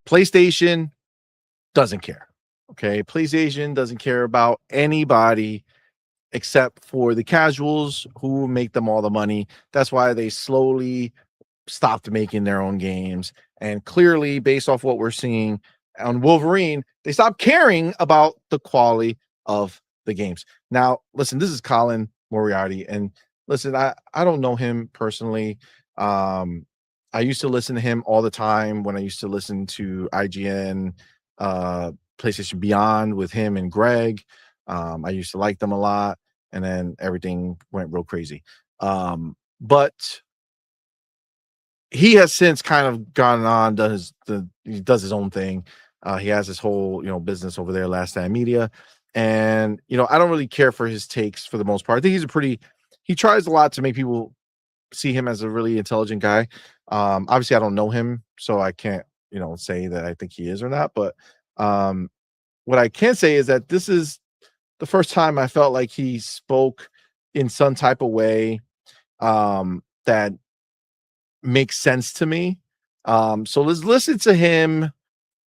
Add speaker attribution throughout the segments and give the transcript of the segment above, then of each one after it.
Speaker 1: PlayStation doesn't care. Okay, PlayStation doesn't care about anybody except for the casuals who make them all the money. That's why they slowly stopped making their own games. And clearly, based off what we're seeing on Wolverine, they stopped caring about the quality of the games. Now, listen, this is Colin Moriarty. And listen, I don't know him personally. I used to listen to him all the time when I used to listen to IGN, PlayStation Beyond with him and Greg. I used to like them a lot, and then everything went real crazy. But he has since kind of gone on, he does his own thing. He has his whole, business over there, Last Stand Media. And, I don't really care for his takes for the most part. I think he tries a lot to make people see him as a really intelligent guy. Obviously I don't know him, so I can't, say that I think he is or not. But what I can say is that this is the first time I felt like he spoke in some type of way that makes sense to me. So let's listen to him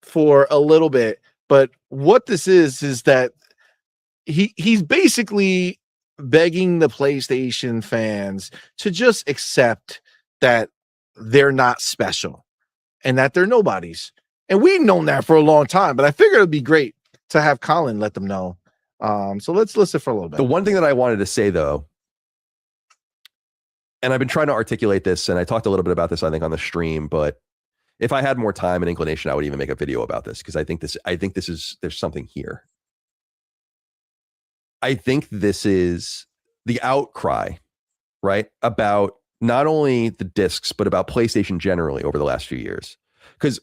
Speaker 1: for a little bit. But what this is that he's basically begging the PlayStation fans to just accept that they're not special and that they're nobodies. And we've known that for a long time, but I figured it'd be great to have Colin let them know. So let's listen for a little bit.
Speaker 2: The one thing that I wanted to say, though, and I've been trying to articulate this, and I talked a little bit about this, I think, on the stream, but if I had more time and inclination, I would even make a video about this, because I think there's something here. I think this is the outcry, right, about not only the discs, but about PlayStation generally over the last few years. Because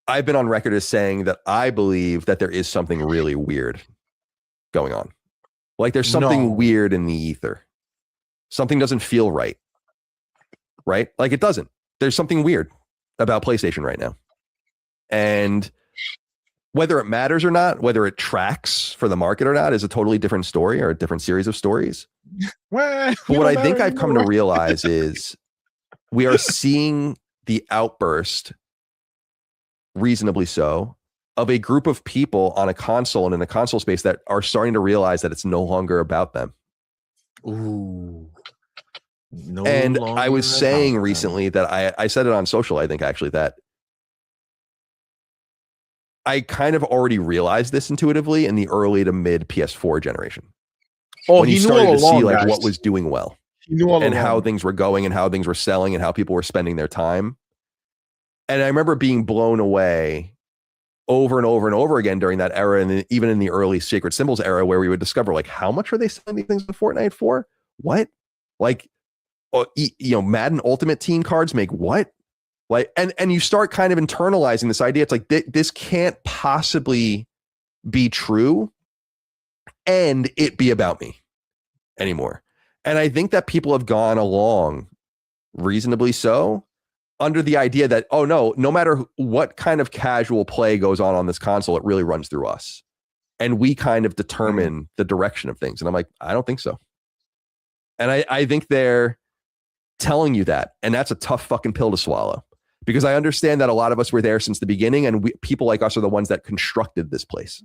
Speaker 2: I've been on record as saying that I believe that there is something really weird going on. Like there's something weird in the ether. Something doesn't feel right. Right? Like it doesn't. There's something weird about PlayStation right now. And whether it matters or not, whether it tracks for the market or not, is a totally different story or a different series of stories. But what I think I've come to realize is we are seeing the outburst, reasonably so, of a group of people on a console and in the console space that are starting to realize that it's no longer about them.
Speaker 1: Ooh.
Speaker 2: And I was saying recently that I said it on social, I think, actually, that I kind of already realized this intuitively in the early to mid PS4 generation.
Speaker 1: Oh,
Speaker 2: when
Speaker 1: he
Speaker 2: you
Speaker 1: knew
Speaker 2: started
Speaker 1: all
Speaker 2: to
Speaker 1: along,
Speaker 2: see like
Speaker 1: guys.
Speaker 2: what was doing well,
Speaker 1: he knew all
Speaker 2: and
Speaker 1: along.
Speaker 2: how things were going and how things were selling and how people were spending their time. And I remember being blown away over and over and over again during that era, and even in the early Sacred Symbols era, where we would discover like, how much are they selling these things in Fortnite for? What? Like, Madden Ultimate Team cards make what? Like, and you start kind of internalizing this idea. It's like, this can't possibly be true and it be about me anymore. And I think that people have gone along reasonably so under the idea that, oh no matter what kind of casual play goes on this console, it really runs through us. And we kind of determine the direction of things. And I'm like, I don't think so. And I think they're telling you that. And that's a tough fucking pill to swallow. Because I understand that a lot of us were there since the beginning, and people like us are the ones that constructed this place.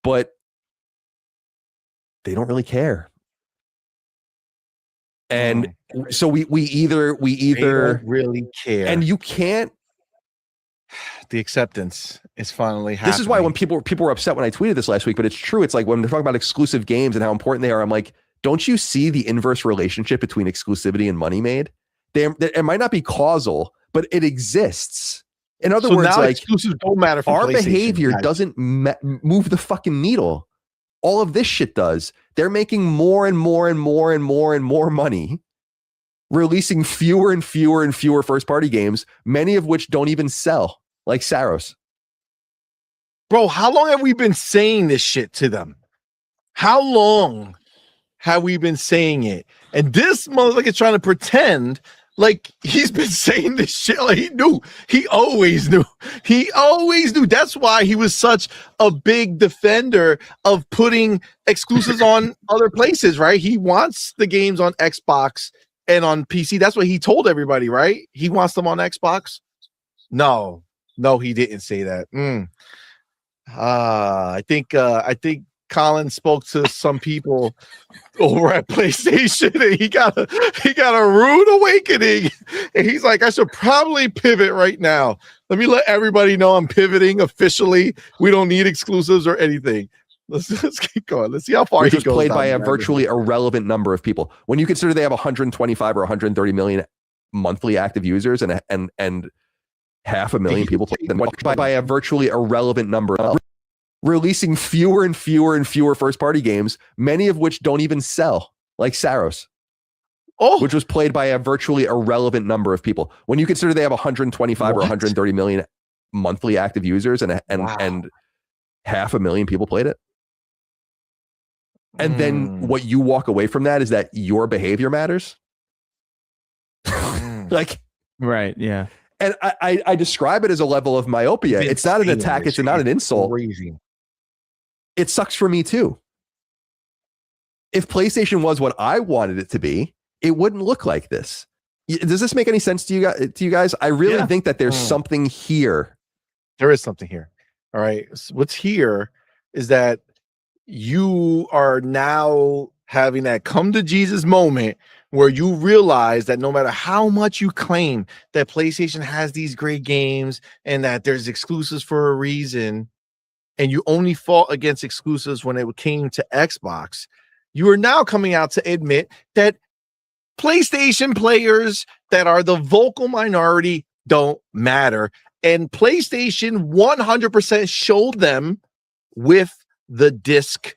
Speaker 2: But they don't really care. And so we either
Speaker 1: they don't really care.
Speaker 2: And you can't.
Speaker 1: The acceptance is finally happening.
Speaker 2: This is why when people were upset when I tweeted this last week, but it's true. It's like when they're talking about exclusive games and how important they are, I'm like, don't you see the inverse relationship between exclusivity and money made? It might not be causal, but it exists. In other words,
Speaker 1: now
Speaker 2: like,
Speaker 1: exclusives don't matter for
Speaker 2: our behavior
Speaker 1: guys.
Speaker 2: doesn't move the fucking needle. All of this shit does. They're making more and more and more and more and more money, releasing fewer and fewer and fewer first-party games, many of which don't even sell, like Saros.
Speaker 1: Bro, how long have we been saying this shit to them? How long have we been saying it? And this motherfucker is trying to pretend like he's been saying this shit. Like he knew. He always knew. He always knew. That's why he was such a big defender of putting exclusives on other places, right? He wants the games on Xbox and on PC. That's what he told everybody, right? He wants them on Xbox. No, he didn't say that. I think Colin spoke to some people over at PlayStation, and he got a rude awakening, and he's like, I should probably pivot right now. Let me let everybody know I'm pivoting officially. We don't need exclusives or anything. Let's keep going. Let's see how far
Speaker 2: which
Speaker 1: he
Speaker 2: was
Speaker 1: goes
Speaker 2: played
Speaker 1: down
Speaker 2: by a
Speaker 1: the rabbit
Speaker 2: virtually
Speaker 1: hole.
Speaker 2: irrelevant number of people. When you consider they have 125 or 130 million monthly active users and 500,000 people played them by a virtually irrelevant number, releasing fewer and fewer and fewer first-party games, many of which don't even sell, like Saros. Which was played by a virtually irrelevant number of people. When you consider they have 125 or 130 million monthly active users and 500,000 people played it. And then what you walk away from that is that your behavior matters. Like,
Speaker 3: right. Yeah.
Speaker 2: And I describe it as a level of myopia. It's not an attack. It's not an insult.
Speaker 1: Crazy.
Speaker 2: It sucks for me too. If PlayStation was what I wanted it to be, it wouldn't look like this. Does this make any sense to you guys? I really think that there's something here.
Speaker 1: There is something here. All right. So what's here is that you are now having that come to Jesus moment where you realize that no matter how much you claim that PlayStation has these great games and that there's exclusives for a reason, and you only fought against exclusives when it came to Xbox, you are now coming out to admit that PlayStation players that are the vocal minority don't matter. And PlayStation 100% showed them with the disc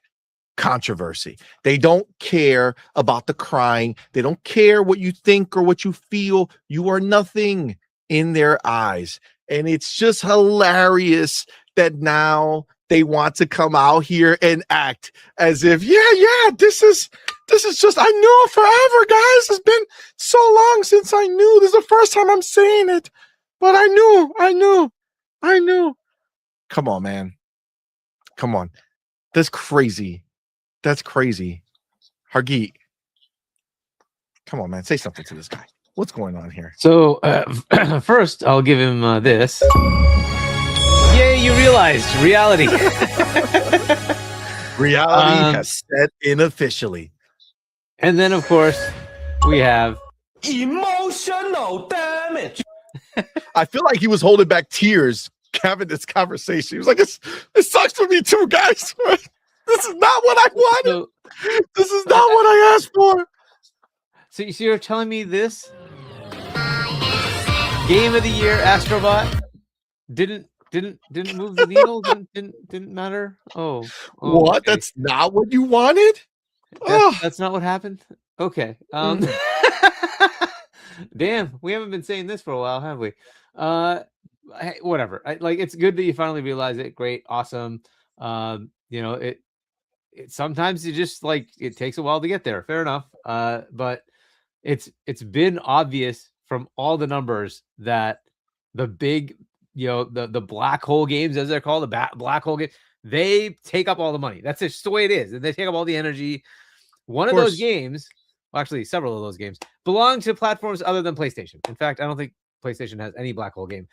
Speaker 1: controversy. They don't care about the crying. They don't care what you think or what you feel. You are nothing in their eyes. And it's just hilarious that now they want to come out here and act as if, this is just, I knew it forever, guys. It's been so long since I knew. This is the first time I'm saying it, but I knew. Come on, man. Come on. That's crazy. Hargeet, come on, man. Say something to this guy. What's going on here?
Speaker 4: So first, I'll give him this. Yay, you realized reality.
Speaker 1: Reality has set in officially.
Speaker 4: And then, of course, we have
Speaker 5: emotional damage.
Speaker 1: I feel like he was holding back tears having this conversation. He was like, it sucks for me too, guys. This is not what I wanted. This is not what I asked for.
Speaker 4: So you're telling me this Game of the Year Astrobot didn't move the needle? Didn't matter? Oh,
Speaker 1: what?
Speaker 4: Okay.
Speaker 1: That's not what you wanted?
Speaker 4: That's not what happened? Okay. Damn, we haven't been saying this for a while, have we? Whatever. It's good that you finally realize it. Great, awesome. It sometimes you just it takes a while to get there. Fair enough. But it's been obvious from all the numbers that the big, the black hole games, as they're called, the black hole game, they take up all the money. That's just the way it is. And they take up all the energy. One of those games, well, actually several of those games, belong to platforms other than PlayStation. In fact, I don't think PlayStation has any black hole game.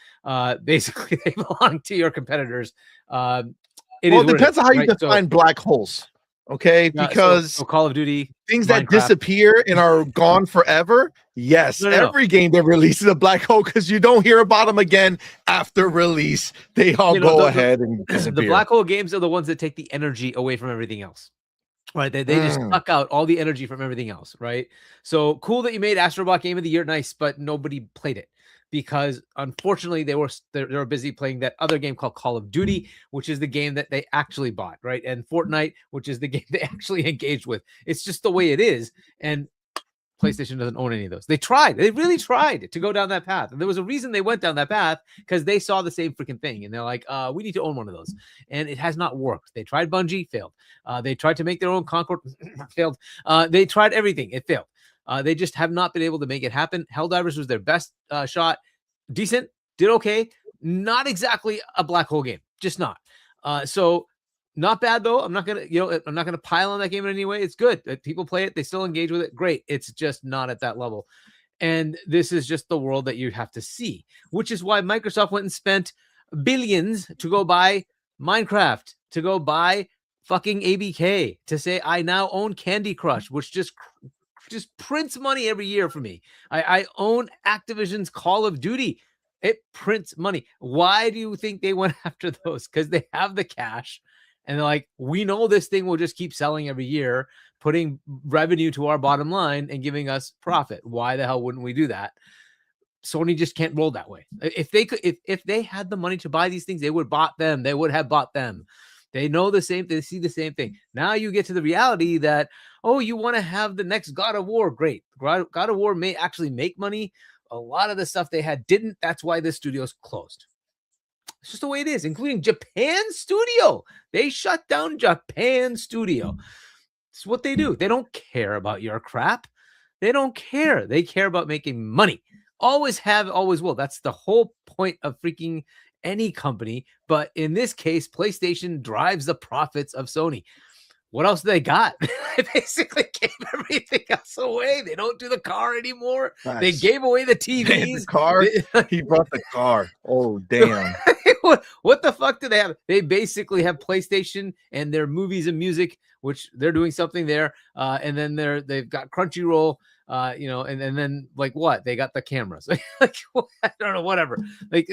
Speaker 4: Basically, they belong to your competitors.
Speaker 1: It depends on how you define black holes. Okay, because
Speaker 4: so Call of Duty,
Speaker 1: things
Speaker 4: Minecraft.
Speaker 1: that disappear and are gone forever. Yes, every game that releases a black hole, because you don't hear about them again after release. They all go ahead and disappear.
Speaker 4: The black hole games are the ones that take the energy away from everything else. Right, they just suck out all the energy from everything else. Right, so cool that you made Astrobot Game of the Year, nice, but nobody played it because unfortunately they were busy playing that other game called Call of Duty, which is the game that they actually bought, right, and Fortnite, which is the game they actually engaged with. It's just the way it is, and PlayStation doesn't own any of those. They really tried to go down that path. And there was a reason they went down that path, because they saw the same freaking thing. And they're like, we need to own one of those. And it has not worked. They tried Bungie, failed. They tried to make their own Concord, failed. They tried everything. It failed. They just have not been able to make it happen. Helldivers was their best shot. Decent, did okay. Not exactly a black hole game. Just not. So not bad though. I'm not gonna pile on that game in any way. It's good. People play it. They still engage with it. Great. It's just not at that level. And this is just the world that you have to see, which is why Microsoft went and spent billions to go buy Minecraft, to go buy fucking ABK, to say I now own Candy Crush, which just prints money every year for me. I own Activision's Call of Duty. It prints money. Why do you think they went after those? Because they have the cash and they're like, we know this thing will just keep selling every year, putting revenue to our bottom line and giving us profit. Why the hell wouldn't we do that? Sony just can't roll that way. If they could, if they had the money to buy these things, they would bought them. They would have bought them. They know the same. They see the same thing. Now you get to the reality that, oh, you want to have the next God of War. Great. God of War may actually make money. A lot of the stuff they had didn't. That's why the studio's closed. It's just the way it is, including Japan Studio. They shut down Japan Studio. It's what they do. They don't care about your crap. They don't care. They care about making money. Always have, always will. That's the whole point of freaking any company. But in this case, PlayStation drives the profits of Sony. What else do they got? They basically gave everything else away. They don't do the car anymore.
Speaker 1: Nice.
Speaker 4: They gave away the TVs.
Speaker 1: The car. He brought the car. Oh, damn.
Speaker 4: What the fuck do they have? They basically have PlayStation and their movies and music, which they're doing something there. And then they've got Crunchyroll, and then like what? They got the cameras. Like, I don't know, whatever. Like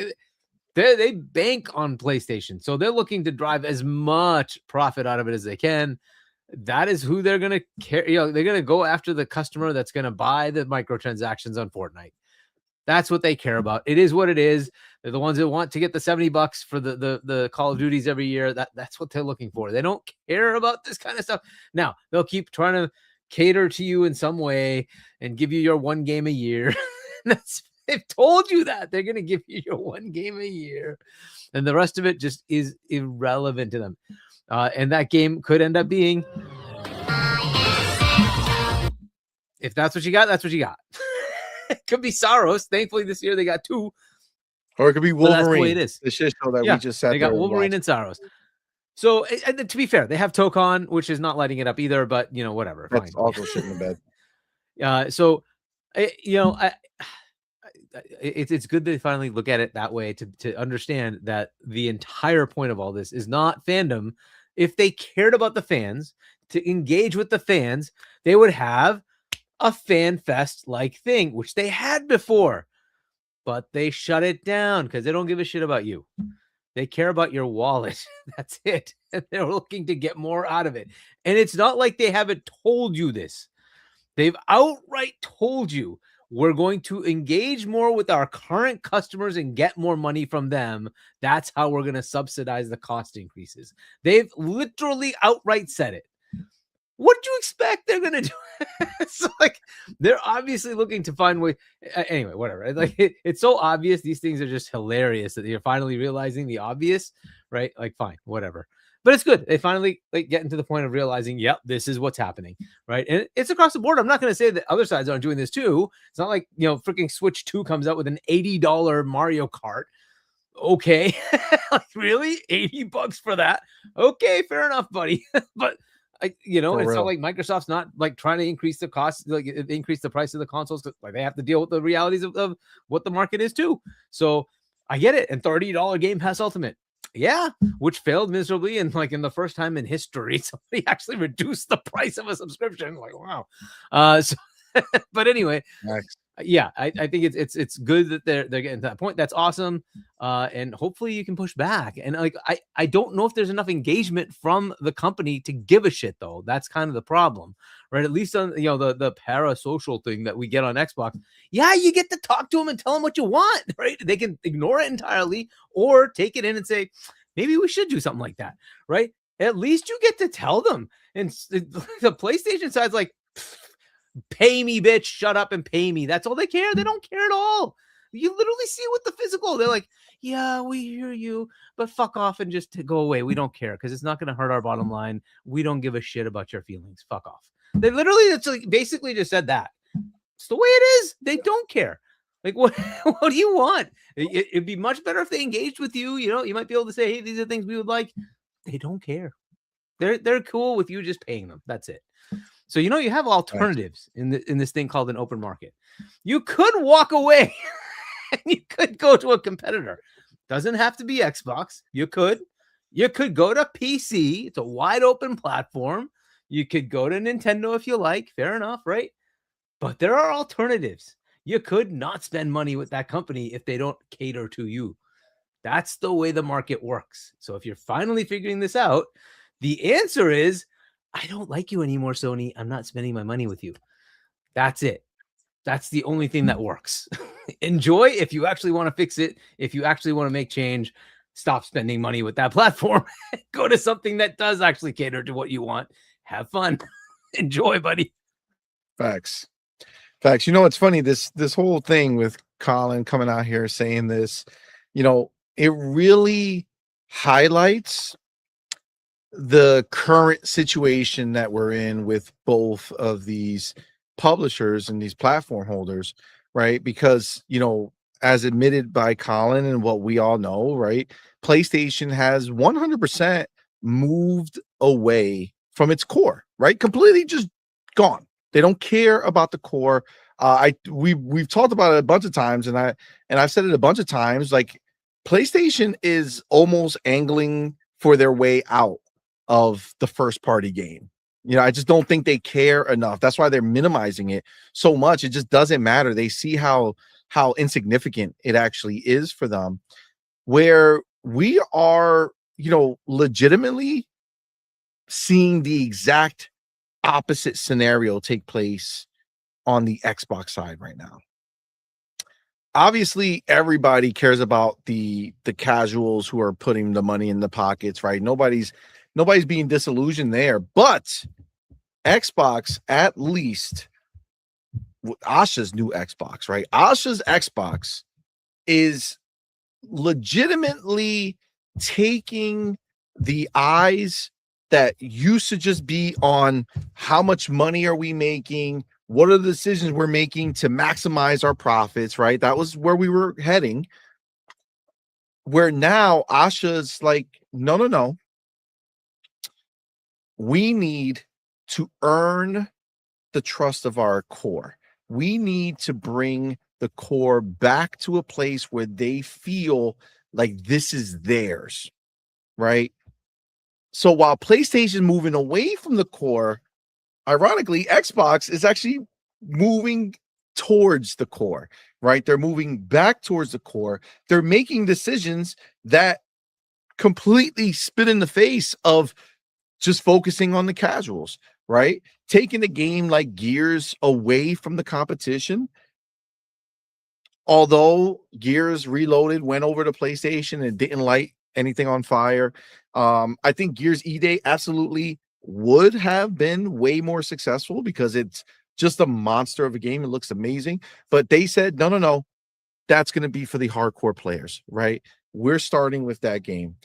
Speaker 4: they bank on PlayStation. So they're looking to drive as much profit out of it as they can. That is who they're going to care. They're going to go after the customer that's going to buy the microtransactions on Fortnite. That's what they care about. It is what it is. They're the ones that want to get the $70 for the Call of Duties every year. That's what they're looking for. They don't care about this kind of stuff. Now, they'll keep trying to cater to you in some way and give you your one game a year. They've told you that. They're going to give you your one game a year. And the rest of it just is irrelevant to them. And that game could end up being, if that's what you got, that's what you got. It could be Saros. Thankfully, this year they got 2.
Speaker 1: Or it could be Wolverine.
Speaker 4: That's the way it is.
Speaker 1: The shit show that we just sat
Speaker 4: They got Wolverine and Saros. So, and to be fair, they have Tokon, which is not lighting it up either, but, whatever.
Speaker 1: That's
Speaker 4: fine.
Speaker 1: also shit in the bed.
Speaker 4: It's good they finally look at it that way to understand that the entire point of all this is not fandom. If they cared about the fans, to engage with the fans, they would have a fan fest like thing, which they had before, but they shut it down because they don't give a shit about you. They care about your wallet. That's it. And they're looking to get more out of it. And it's not like they haven't told you this. They've outright told you, we're going to engage more with our current customers and get more money from them. That's how we're going to subsidize the cost increases. They've literally outright said it. What do you expect they're going to do? It's like, they're obviously looking to find ways. Anyway, whatever. Like it's so obvious. These things are just hilarious that you're finally realizing the obvious, right? Like, fine, whatever. But it's good. They finally getting to the point of realizing, yep, this is what's happening, right? And it's across the board. I'm not going to say that other sides aren't doing this too. It's not like, freaking Switch 2 comes out with an $80 Mario Kart. Okay. Like, really? $80 for that? Okay, fair enough, buddy. But it's not like Microsoft's not like trying to increase the cost, like increase the price of the consoles. Like they have to deal with the realities of what the market is too. So I get it. And $30 Game Pass Ultimate. Yeah, which failed miserably, and like in the first time in history, somebody actually reduced the price of a subscription. Like, wow. But anyway,
Speaker 1: nice.
Speaker 4: Yeah, I think it's good that they're getting to that point. That's awesome, and hopefully you can push back. And like I don't know if there's enough engagement from the company to give a shit though. That's kind of the problem, right? At least on the parasocial thing that we get on Xbox. Yeah, you get to talk to them and tell them what you want, right? They can ignore it entirely or take it in and say, maybe we should do something like that, right? At least you get to tell them. And the PlayStation side's like, pay me, bitch. Shut up and pay me. That's all they care. They don't care at all. You literally see with the physical. They're like, yeah, we hear you, but fuck off and just go away. We don't care because it's not going to hurt our bottom line. We don't give a shit about your feelings. Fuck off. They literally basically just said that. It's the way it is. They don't care. Like, what do you want? It'd be much better if they engaged with you. You might be able to say, hey, these are things we would like. They don't care. They're cool with you just paying them. That's it. So you have alternatives in this thing called an open market. You could walk away and you could go to a competitor. Doesn't have to be Xbox. You could go to PC. It's a wide open platform. You could go to Nintendo if you like. Fair enough, right? But there are alternatives. You could not spend money with that company if they don't cater to you. That's the way the market works. So if you're finally figuring this out, the answer is, I don't like you anymore, Sony. I'm not spending my money with you. That's it. That's the only thing that works. Enjoy if you actually want to fix it. If you actually want to make change, stop spending money with that platform. Go to something that does actually cater to what you want. Have fun. Enjoy, buddy.
Speaker 1: Facts. Facts. You know, it's funny, this whole thing with Colin coming out here saying this, it really highlights the current situation that we're in with both of these publishers and these platform holders, right? Because, as admitted by Colin and what we all know, right? PlayStation has 100% moved away from its core, right? Completely just gone. They don't care about the core. We've talked about it a bunch of times, and I've said it a bunch of times. Like, PlayStation is almost angling for their way out of the first party game. I just don't think they care enough. That's why they're minimizing it so much. It just doesn't matter. They see how insignificant it actually is for them. Where we are, legitimately seeing the exact opposite scenario take place on the Xbox side right now. Obviously, everybody cares about the casuals who are putting the money in the pockets, right? Nobody's being disillusioned there, but Xbox, at least Asha's new Xbox, right? Asha's Xbox is legitimately taking the eyes that used to just be on how much money are we making, what are the decisions we're making to maximize our profits, right? That was where we were heading. Where now Asha's like, no. We need to earn the trust of our core. We need to bring the core back to a place where they feel like this is theirs, right? So while PlayStation moving away from the core, ironically, Xbox is actually moving towards the core, right? They're moving back towards the core. They're making decisions that completely spit in the face of just focusing on the casuals, right? Taking a game like Gears away from the competition. Although Gears Reloaded went over to PlayStation and didn't light anything on fire, I think Gears E-Day absolutely would have been way more successful because it's just a monster of a game. It looks amazing. But they said, no. That's going to be for the hardcore players, right? We're starting with that game.